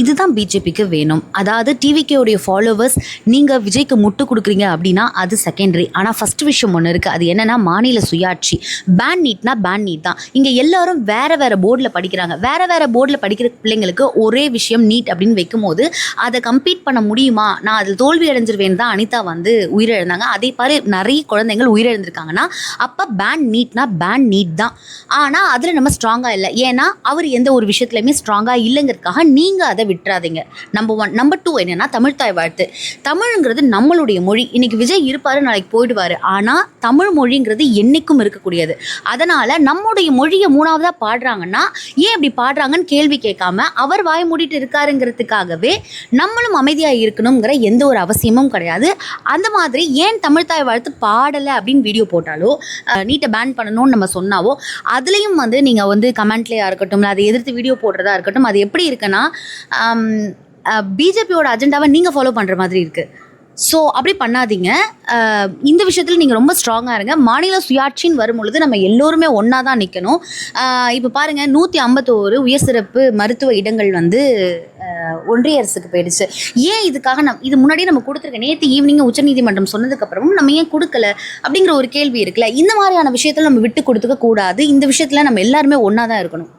இதுதான் பிஜேபிக்கு வேணும். அதாவது டிவிகேவுடைய ஃபாலோவர்ஸ் நீங்கள் விஜய்க்கு முட்டு கொடுக்குறீங்க அப்படின்னா அது செகண்டரி. ஆனால் ஃபஸ்ட் விஷயம் ஒன்று இருக்குது. அது என்னென்னா மாநில சுயாட்சி. பேன் நீட்னா பேன் நீட் தான். இங்கே எல்லாரும் வேறு வேறு போர்டில் படிக்கிறாங்க. வேறு போர்டில் படிக்கிற பிள்ளைங்களுக்கு ஒரே விஷயம் நீட் அப்படின்னு வைக்கும்போது அதை கம்பீட் பண்ண முடியுமா? நான் அதில் தோல்வி அடைஞ்சிருவேன் தான் அனிதா வந்து உயிரிழந்தாங்க. அதே மாதிரி நிறைய குழந்தைகள் உயிரிழந்திருக்காங்கன்னா அப்போ பேன் நீட்னா பேன் நீட் தான். ஆனால் அதில் நம்ம ஸ்ட்ராங்காக இல்லை. ஏன்னா அவர் எந்த ஒரு விஷயத்துலையுமே ஸ்ட்ராங்காக இல்லைங்கிறதுக்காக நீங்கள் அதை விட்டுறாதீங்க. நம்பர் 1. நம்பர் 2 என்னன்னா தமிழ்த்தாய் வாழ்த்து. தமிழ்ங்கிறது நம்மளுடைய மொழி. இன்னைக்கு விஜய் இருப்பாரு, நாளைக்கு போயிடுவாரு. ஆனால் தமிழ் மொழிங்கிறது என்னைக்கும் இருக்கக்கூடியது. அதனால நம்முடைய மொழியை 3ஆவதா பாடுறாங்கன்னா ஏன் இப்படி பாடுறாங்கன்னு கேள்வி கேட்காம அவர் வாய் மூடிட்டு இருக்காருங்கிறதுக்காகவே நம்மளும் அமைதியாக இருக்கணுங்கிற எந்த ஒரு அவசியமும் கிடையாது. அந்த மாதிரி ஏன் தமிழ்த்தாய் வாழ்த்து பாடலை அப்படின்னு வீடியோ போட்டாலோ நீட்டை பேன் பண்ணணும்னு நம்ம சொன்னாவோ அதுலேயும் வந்து நீங்கள் வந்து கமெண்ட்லேயா இருக்கட்டும், அதை எதிர்த்து வீடியோ போடுறதா இருக்கட்டும், அது எப்படி இருக்குன்னா பிஜேபியோட அஜெண்டாவை நீங்கள் ஃபாலோ பண்ணுற மாதிரி இருக்குது. ஸோ அப்படி பண்ணாதீங்க. இந்த விஷயத்தில் நீங்கள் ரொம்ப ஸ்ட்ராங்காக இருங்க. மாநில சுயாட்சின்னு வரும்பொழுது நம்ம எல்லோருமே ஒன்றா தான் நிற்கணும். இப்போ பாருங்கள், 151 உயர் சிறப்பு மருத்துவ இடங்கள் வந்து ஒன்றிய அரசுக்கு போயிடுச்சு. ஏன் இதுக்காக இது முன்னாடியே நம்ம கொடுத்துருக்கேன். நேற்று ஈவினிங் உச்சநீதிமன்றம் சொன்னதுக்கப்புறமும் நம்ம ஏன் கொடுக்கல அப்படிங்கிற ஒரு கேள்வி இருக்குல்ல. இந்த மாதிரியான விஷயத்தில் நம்ம விட்டு கொடுத்துக்க கூடாது. இந்த விஷயத்தில் நம்ம எல்லாருமே ஒன்றா தான் இருக்கணும்.